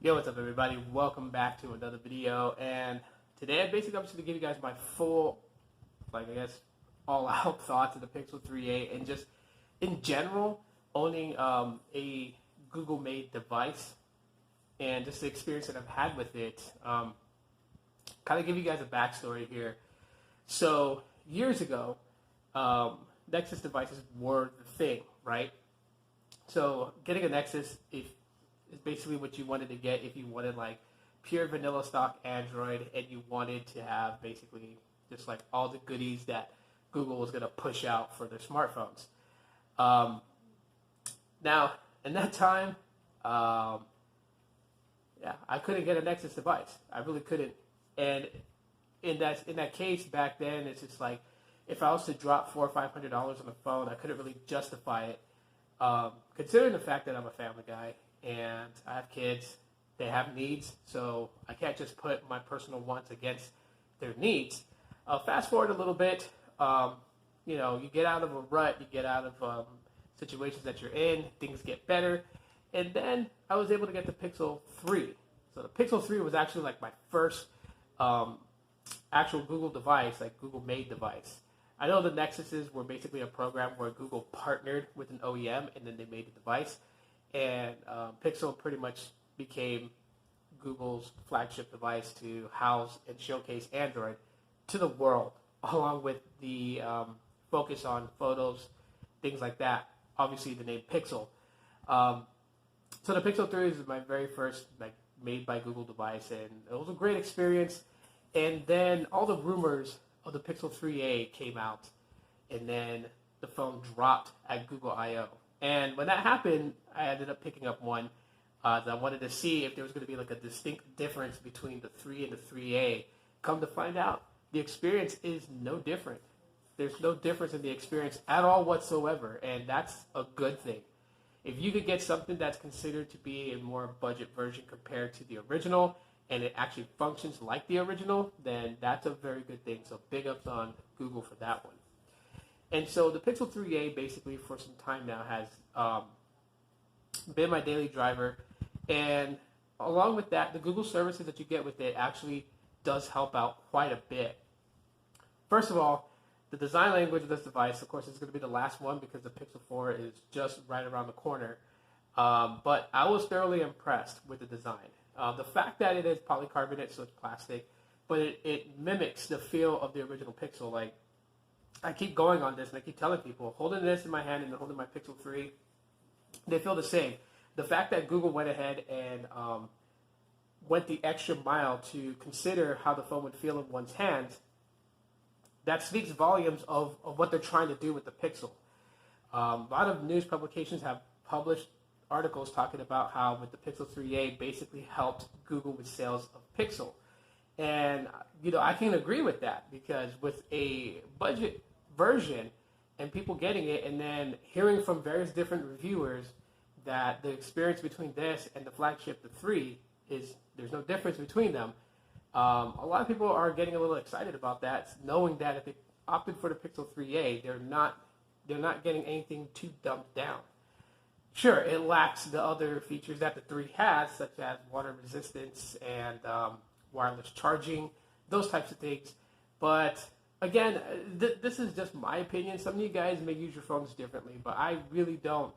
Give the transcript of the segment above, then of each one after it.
Yo, what's up everybody? Welcome back to another video, and today I'm just going to give you guys my full, all out thoughts of the Pixel 3a and just in general owning a Google made device and just the experience that I've had with it. Kind of give you guys a backstory here. So years ago, Nexus devices were the thing, right? So getting a Nexus is basically what you wanted to get if you wanted like pure vanilla stock Android and you wanted to have basically just like all the goodies that Google was going to push out for their smartphones. Now, in that time, I couldn't get a Nexus device. I really couldn't. And in that case back then, it's just like if I was to drop $400 or $500 on a phone, I couldn't really justify it. Considering the fact that I'm a family guy and I have kids, they have needs, so I can't just put my personal wants against their needs. Fast forward a little bit, you get out of a rut, you get out of situations that you're in, things get better, and then I was able to get the Pixel 3. So the Pixel 3 was actually like my first actual Google device, like Google made device. I know the Nexuses were basically a program where Google partnered with an OEM and then they made the device. And Pixel pretty much became Google's flagship device to house and showcase Android to the world, along with the focus on photos, things like that. Obviously, the name Pixel. So the Pixel 3 is my very first made by Google device, and it was a great experience. And then all the rumors of the Pixel 3a came out, and then the phone dropped at Google I/O. And when that happened, I ended up picking up one. I wanted to see if there was going to be like a distinct difference between the 3 and the 3A. Come to find out, the experience is no different. There's no difference in the experience at all whatsoever, and that's a good thing. If you could get something that's considered to be a more budget version compared to the original, and it actually functions like the original, then that's a very good thing. So big ups on Google for that one. And so the Pixel 3a basically for some time now has been my daily driver. And along with that, the Google services that you get with it actually does help out quite a bit. First of all, the design language of this device, of course, is going to be the last one because the Pixel 4 is just right around the corner. But I was thoroughly impressed with the design. The fact that it is polycarbonate, so it's plastic, but it mimics the feel of the original Pixel. Like, I keep going on this, and I keep telling people, holding this in my hand and holding my Pixel 3, they feel the same. The fact that Google went ahead and went the extra mile to consider how the phone would feel in one's hands, that speaks volumes of what they're trying to do with the Pixel. A lot of news publications have published articles talking about how with the Pixel 3a basically helped Google with sales of Pixel. And, I can agree with that because with a budget version and people getting it and then hearing from various different reviewers that the experience between this and the flagship, the 3, is there's no difference between them. A lot of people are getting a little excited about that, knowing that if they opted for the Pixel 3a, they're not getting anything too dumbed down. Sure, it lacks the other features that the 3 has, such as water resistance and wireless charging, those types of things. But again, this is just my opinion. Some of you guys may use your phones differently, but I really don't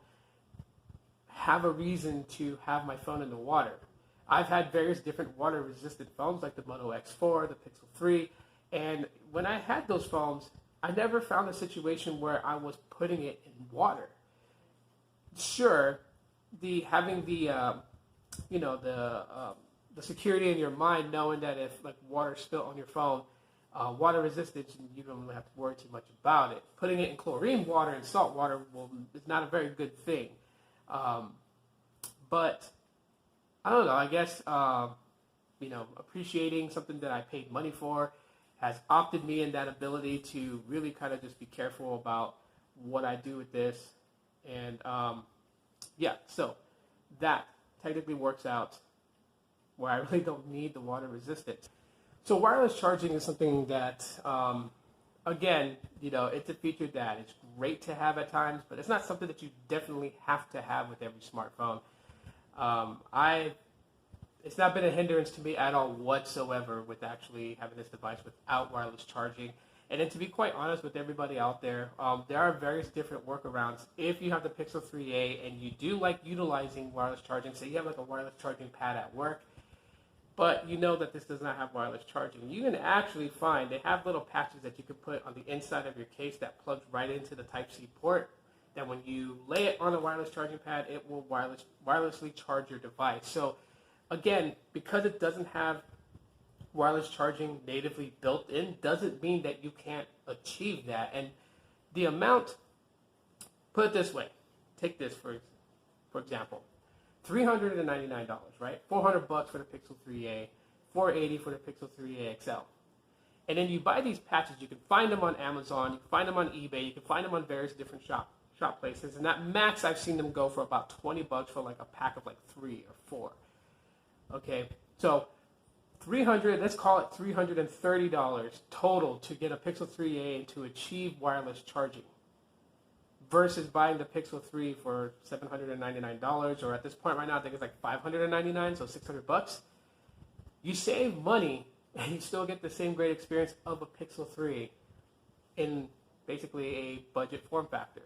have a reason to have my phone in the water. I've had various different water-resistant phones like the Moto X4, the Pixel 3, and when I had those phones, I never found a situation where I was putting it in water. Sure, having the security in your mind, knowing that if like water spilt on your phone, water resistance, you don't really have to worry too much about it. Putting it in chlorine water and salt water is not a very good thing. But I don't know. I guess appreciating something that I paid money for has opted me in that ability to really kind of just be careful about what I do with this. And so that technically works out where I really don't need the water resistance. So wireless charging is something that, again, it's a feature that is great to have at times, but it's not something that you definitely have to have with every smartphone. I It's not been a hindrance to me at all whatsoever with actually having this device without wireless charging. And then to be quite honest with everybody out there, there are various different workarounds. If you have the Pixel 3a and you do like utilizing wireless charging, say you have like a wireless charging pad at work, but you know that this does not have wireless charging, you can actually find, they have little patches that you can put on the inside of your case that plugs right into the Type-C port, that when you lay it on a wireless charging pad, it will wirelessly charge your device. So again, because it doesn't have wireless charging natively built in, doesn't mean that you can't achieve that. And the amount, put it this way, take this for example, $399, right? $400 for the Pixel 3a, $480 for the Pixel 3a XL. And then you buy these patches. You can find them on Amazon, you can find them on eBay, you can find them on various different shop places. And at max, I've seen them go for about $20 for like a pack of like 3 or 4. Okay, so let's call it $330 total to get a Pixel 3a and to achieve wireless charging, versus buying the Pixel 3 for $799, or at this point right now I think it's like $599, so $600. You save money and you still get the same great experience of a Pixel 3 in basically a budget form factor.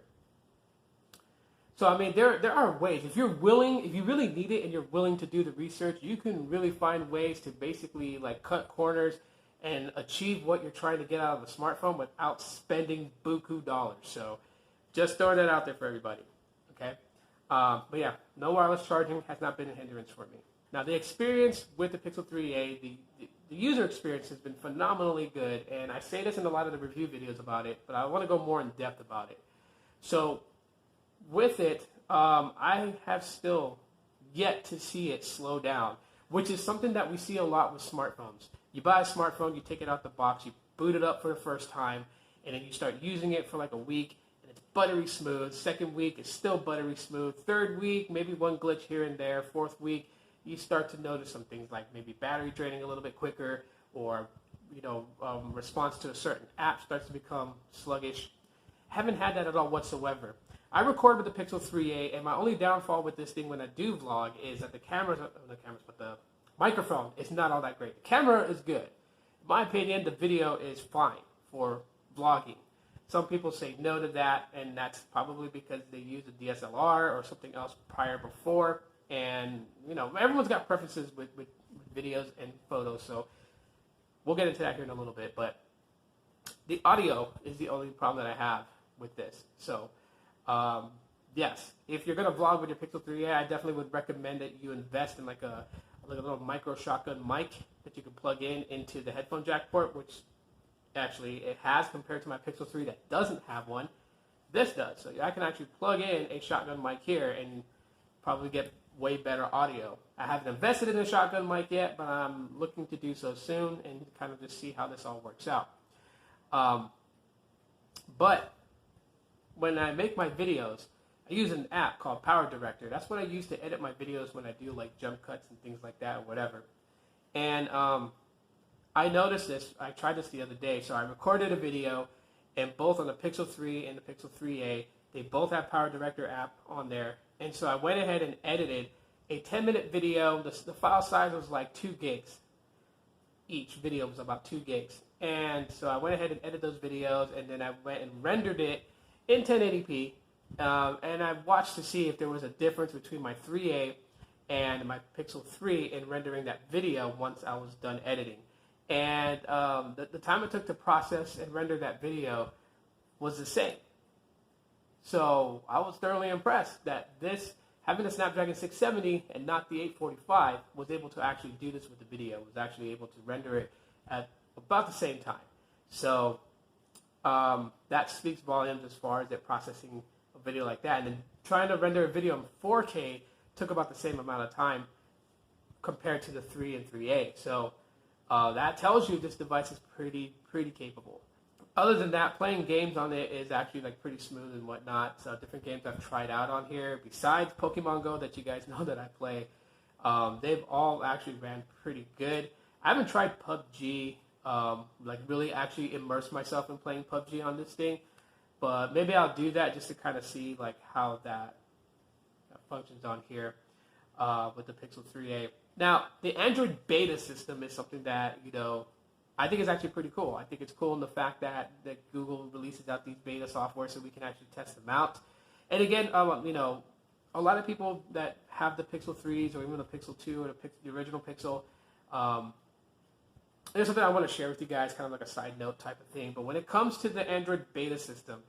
So I mean, there are ways. If you really need it and you're willing to do the research, you can really find ways to basically like cut corners and achieve what you're trying to get out of the smartphone without spending buku dollars. So just throwing that out there for everybody. Okay, but yeah, no wireless charging has not been a hindrance for me. Now the experience with the Pixel 3a, the user experience has been phenomenally good, and I say this in a lot of the review videos about it, but I want to go more in depth about it. So with it, I have still yet to see it slow down, which is something that we see a lot with smartphones. You buy a smartphone, you take it out the box, you boot it up for the first time, and then you start using it for like a week, and it's buttery smooth. Second week, it's still buttery smooth. Third week, maybe one glitch here and there. Fourth week, you start to notice some things like maybe battery draining a little bit quicker, or response to a certain app starts to become sluggish. Haven't had that at all whatsoever. I record with the Pixel 3a, and my only downfall with this thing when I do vlog is that the microphone is not all that great. The camera is good. In my opinion, the video is fine for vlogging. Some people say no to that, and that's probably because they use a DSLR or something else before. And, everyone's got preferences with videos and photos, so we'll get into that here in a little bit. But the audio is the only problem that I have with this. So yes, if you're going to vlog with your Pixel 3a, I definitely would recommend that you invest in like a little micro shotgun mic that you can plug into the headphone jack port, which actually it has compared to my Pixel 3 that doesn't have one. This does. So I can actually plug in a shotgun mic here and probably get way better audio. I haven't invested in a shotgun mic yet, but I'm looking to do so soon and kind of just see how this all works out. But when I make my videos, I use an app called Power Director. That's what I use to edit my videos when I do like jump cuts and things like that or whatever. And I noticed this. I tried this the other day. So I recorded a video, and both on the Pixel 3 and the Pixel 3a, they both have Power Director app on there. And so I went ahead and edited a 10-minute video. The file size was like 2 gigs. Each video was about 2 gigs. And so I went ahead and edited those videos, and then I went and rendered it in 1080p, and I watched to see if there was a difference between my 3a and my Pixel 3 in rendering that video once I was done editing. And the time it took to process and render that video was the same. So I was thoroughly impressed that having a Snapdragon 670 and not the 845, was able to actually do this with the video, was actually able to render it at about the same time. So that speaks volumes as far as it processing a video like that. And then trying to render a video in 4K took about the same amount of time compared to the 3 and 3A. So that tells you this device is pretty capable. Other than that, playing games on it is actually like pretty smooth and whatnot. So different games I've tried out on here, besides Pokemon Go that you guys know that I play, they've all actually ran pretty good. I haven't tried PUBG. Like really actually immerse myself in playing PUBG on this thing, but maybe I'll do that just to kind of see like how that functions on here with the Pixel 3a. Now, the Android beta system is something that, I think is actually pretty cool. I think it's cool in the fact that Google releases out these beta software so we can actually test them out. And again, a lot of people that have the Pixel 3s or even the Pixel 2 or the original Pixel, there's something I want to share with you guys, kind of like a side note type of thing. But when it comes to the Android beta system,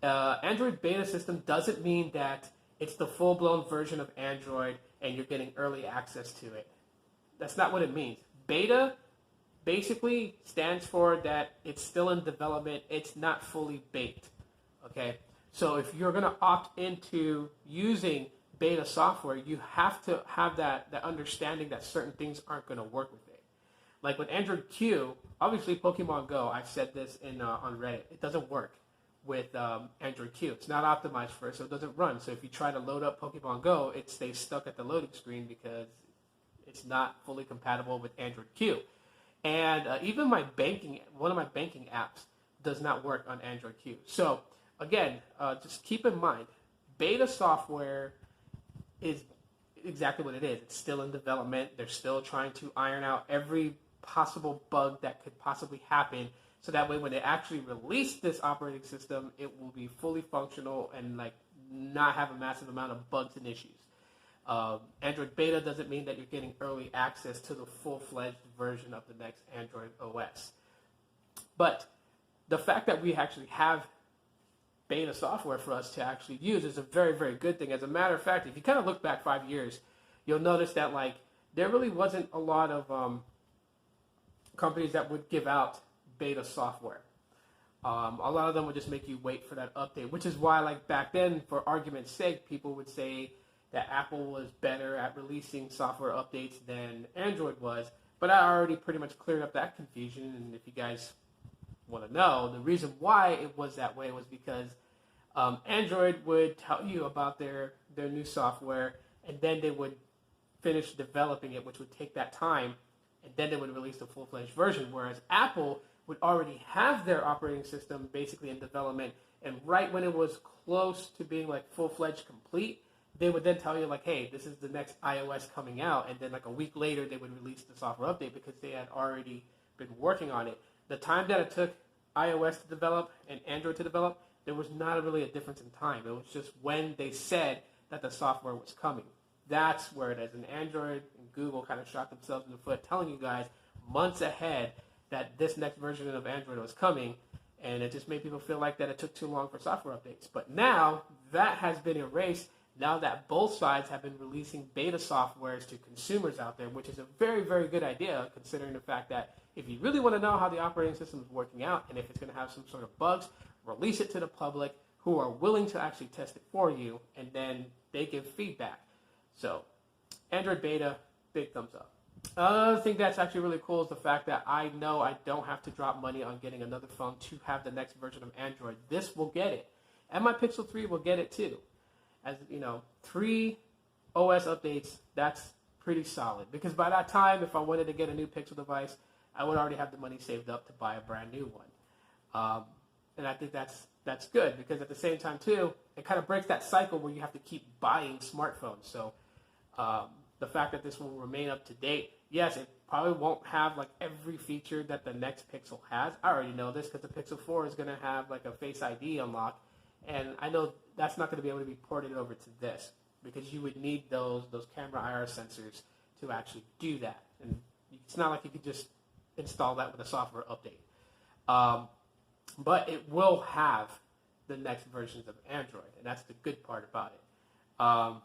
Android beta system doesn't mean that it's the full-blown version of Android and you're getting early access to it. That's not what it means. Beta basically stands for that it's still in development. It's not fully baked. Okay? So if you're going to opt into using beta software, you have to have that understanding that certain things aren't going to work with it. Like with Android Q, obviously Pokemon Go, I've said this on Reddit, it doesn't work with Android Q. It's not optimized for it, so it doesn't run. So if you try to load up Pokemon Go, it stays stuck at the loading screen because it's not fully compatible with Android Q. And even one of my banking apps does not work on Android Q. So again, just keep in mind, beta software is exactly what it is. It's still in development. They're still trying to iron out every possible bug that could possibly happen, so that way when they actually release this operating system, it will be fully functional and not have a massive amount of bugs and issues. Android beta doesn't mean that you're getting early access to the full-fledged version of the next Android OS. But the fact that we actually have beta software for us to actually use is a very, very good thing. As a matter of fact, if you kind of look back 5 years, you'll notice that there really wasn't a lot of companies that would give out beta software. A lot of them would just make you wait for that update, which is why back then, for argument's sake, people would say that Apple was better at releasing software updates than Android was. But I already pretty much cleared up that confusion, and if you guys want to know, the reason why it was that way was because Android would tell you about their new software, and then they would finish developing it, which would take that time, and then they would release the full-fledged version, whereas Apple would already have their operating system basically in development, and right when it was close to being full-fledged complete, they would then tell you hey, this is the next iOS coming out, and then a week later they would release the software update because they had already been working on it. The time that it took iOS to develop and Android to develop, there was not really a difference in time. It was just when they said that the software was coming. That's where it is. And Android and Google kind of shot themselves in the foot, telling you guys months ahead that this next version of Android was coming, and it just made people feel like that it took too long for software updates. But now that has been erased. Now that both sides have been releasing beta softwares to consumers out there, which is a very, very good idea, considering the fact that if you really want to know how the operating system is working out and if it's going to have some sort of bugs, release it to the public who are willing to actually test it for you, and then they give feedback. So, Android beta, big thumbs up. Another thing that's actually really cool is the fact that I know I don't have to drop money on getting another phone to have the next version of Android. This will get it. And my Pixel 3 will get it too. As 3 OS updates, that's pretty solid. Because by that time, if I wanted to get a new Pixel device, I would already have the money saved up to buy a brand new one. And I think that's good, because at the same time too, it kind of breaks that cycle where you have to keep buying smartphones. So the fact that this will remain up to date, yes, it probably won't have every feature that the next Pixel has. I already know this because the Pixel 4 is going to have a Face ID unlock, and I know that's not going to be able to be ported over to this because you would need those camera IR sensors to actually do that. And it's not like you could just install that with a software update. But it will have the next versions of Android, and that's the good part about it.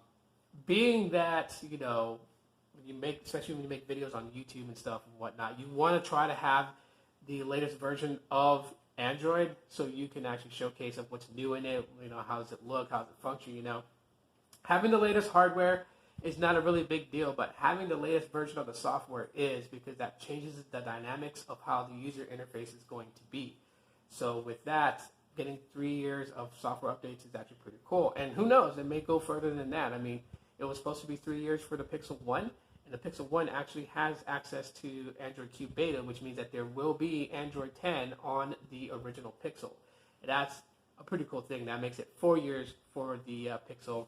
Being that, when you make, especially when you make videos on YouTube and stuff and whatnot, you want to try to have the latest version of Android so you can actually showcase of what's new in it, how does it look, how does it function, Having the latest hardware is not a really big deal, but having the latest version of the software is, because that changes the dynamics of how the user interface is going to be. So with that, getting 3 years of software updates is actually pretty cool. And who knows, it may go further than that. I mean, it was supposed to be 3 years for the Pixel 1, and the Pixel 1 actually has access to Android Q Beta, which means that there will be Android 10 on the original Pixel. And that's a pretty cool thing. That makes it 4 years for the Pixel.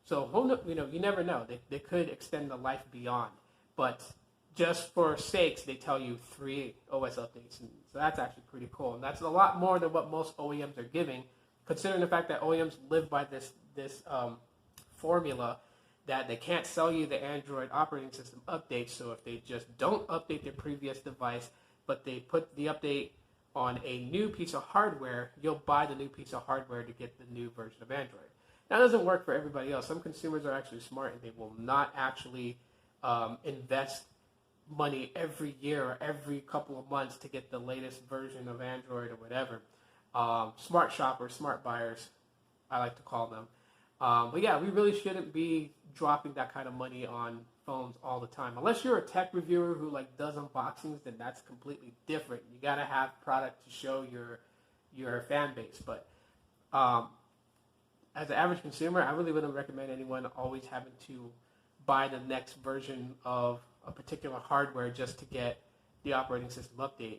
So you never know. They could extend the life beyond. But just for sakes, they tell you 3 OS updates. And so that's actually pretty cool. And that's a lot more than what most OEMs are giving, considering the fact that OEMs live by this formula that they can't sell you the Android operating system updates. So if they just don't update their previous device, but they put the update on a new piece of hardware, you'll buy the new piece of hardware to get the new version of Android. That doesn't work for everybody else. Some consumers are actually smart and they will not actually invest money every year or every couple of months to get the latest version of Android or whatever. Smart shoppers, smart buyers, I like to call them. But yeah, we really shouldn't be dropping that kind of money on phones all the time. Unless you're a tech reviewer who does unboxings, then that's completely different. You gotta have product to show your fan base. But as an average consumer, I really wouldn't recommend anyone always having to buy the next version of a particular hardware just to get the operating system update.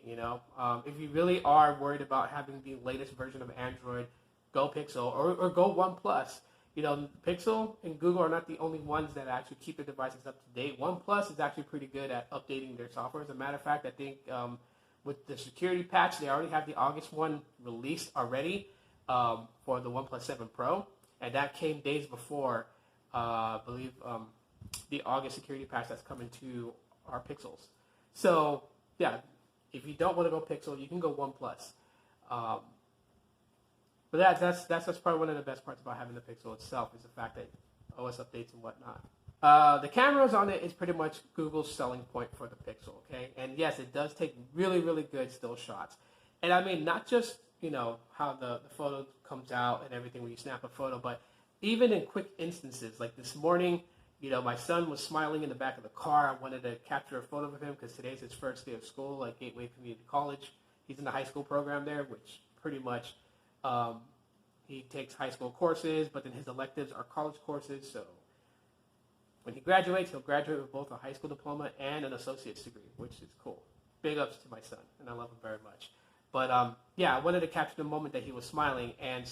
If you really are worried about having the latest version of Android, go Pixel or go OnePlus. Pixel and Google are not the only ones that actually keep their devices up to date. OnePlus is actually pretty good at updating their software. As a matter of fact, I think with the security patch, they already have the August one released already for the OnePlus 7 Pro, and that came days before, I believe, the August security patch that's coming to our Pixels. So, yeah, if you don't want to go Pixel, you can go OnePlus. But that's probably one of the best parts about having the Pixel itself is the fact that OS updates and whatnot. The cameras on it is pretty much Google's selling point for the Pixel, okay? And yes, it does take really, really good still shots. And I mean, not just, how the photo comes out and everything when you snap a photo, but even in quick instances, like this morning, my son was smiling in the back of the car. I wanted to capture a photo of him because today's his first day of school at Gateway Community College. He's in the high school program there, which pretty much he takes high school courses, but then his electives are college courses. So when he graduates, he'll graduate with both a high school diploma and an associate's degree, which is cool. Big ups to my son, and I love him very much. But yeah, I wanted to capture the moment that he was smiling, and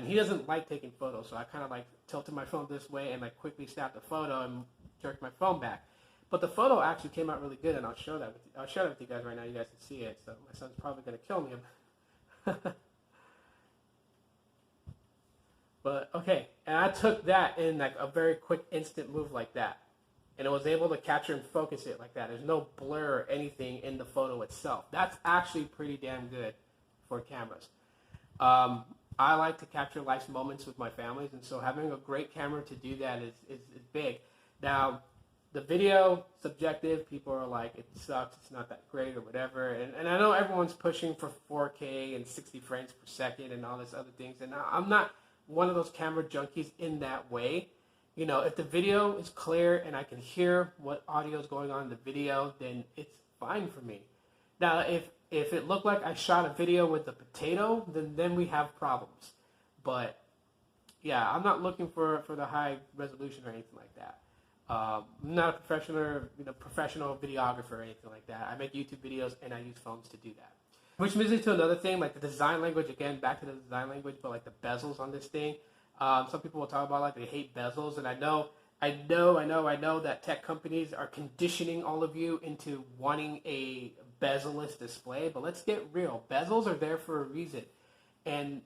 he doesn't like taking photos, so I kind of tilted my phone this way and quickly snapped the photo and jerked my phone back. But the photo actually came out really good, and I'll share that with you guys right now. You guys can see it. So my son's probably gonna kill me. But okay, and I took that in a very quick instant move like that. And it was able to capture and focus it like that. There's no blur or anything in the photo itself. That's actually pretty damn good for cameras. I like to capture life's moments with my families, and so having a great camera to do that is big. Now, the video, subjective, people are like, it sucks, it's not that great or whatever. And I know everyone's pushing for 4K and 60 frames per second and all these other things. And I'm not one of those camera junkies in that way. If the video is clear and I can hear what audio is going on in the video, then it's fine for me. Now, if it looked like I shot a video with a potato, then we have problems. But yeah, I'm not looking for the high resolution or anything like that. I'm not a professional videographer or anything like that. I make YouTube videos and I use phones to do that. Which moves me to another thing, like the design language. Again, back to the design language, but the bezels on this thing. Some people will talk about they hate bezels, and I know that tech companies are conditioning all of you into wanting a bezel-less display, but let's get real. Bezels are there for a reason, and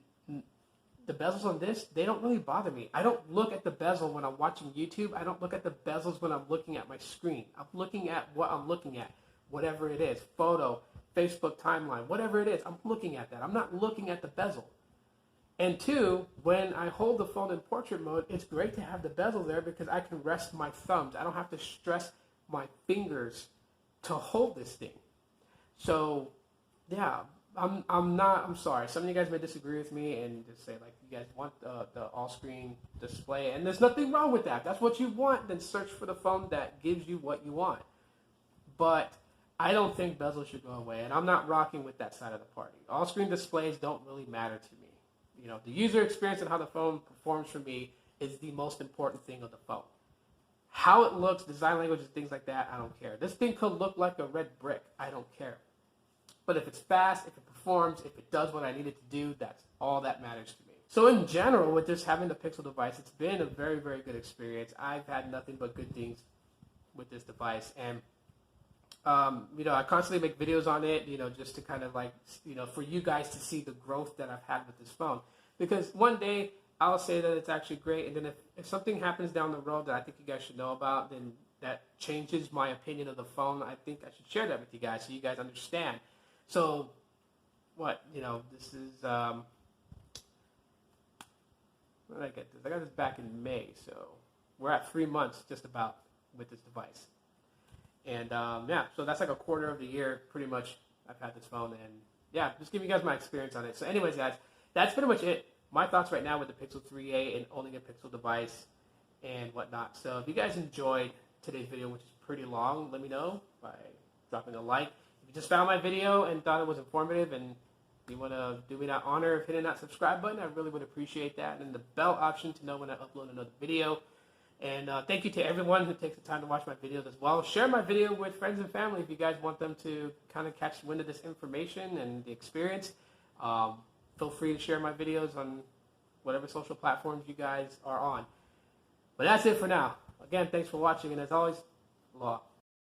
the bezels on this, they don't really bother me. I don't look at the bezel when I'm watching YouTube. I don't look at the bezels when I'm looking at my screen. I'm looking at what I'm looking at, whatever it is, photo, Facebook timeline, whatever it is, I'm looking at that. I'm not looking at the bezel. And two, when I hold the phone in portrait mode, it's great to have the bezel there because I can rest my thumbs. I don't have to stress my fingers to hold this thing. So, yeah, I'm sorry. Some of you guys may disagree with me and just say, you guys want the all-screen display. And there's nothing wrong with that. If that's what you want, then search for the phone that gives you what you want. But I don't think bezels should go away, and I'm not rocking with that side of the party. All-screen displays don't really matter to me. The user experience and how the phone performs for me is the most important thing of the phone. How it looks, design language, and things like that, I don't care. This thing could look like a red brick. I don't care. But if it's fast, if it performs, if it does what I need it to do, that's all that matters to me. So in general, with just having the Pixel device, it's been a very, very good experience. I've had nothing but good things with this device, and I constantly make videos on it, just to kind of like, for you guys to see the growth that I've had with this phone. Because one day I'll say that it's actually great, and then if something happens down the road that I think you guys should know about, then that changes my opinion of the phone, I think I should share that with you guys so you guys understand. So, this is, when did I get this? I got this back in May, so we're at 3 months just about with this device. And so that's like a quarter of the year, pretty much, I've had this phone. And yeah, just giving you guys my experience on it. So anyways, guys, that's pretty much it. My thoughts right now with the Pixel 3a and owning a Pixel device and whatnot. So if you guys enjoyed today's video, which is pretty long, let me know by dropping a like. If you just found my video and thought it was informative and you want to do me that honor of hitting that subscribe button, I really would appreciate that. And the bell option to know when I upload another video. And thank you to everyone who takes the time to watch my videos as well. Share my video with friends and family if you guys want them to kind of catch wind of this information and the experience. Feel free to share my videos on whatever social platforms you guys are on. But that's it for now. Again, thanks for watching, and as always, aloha.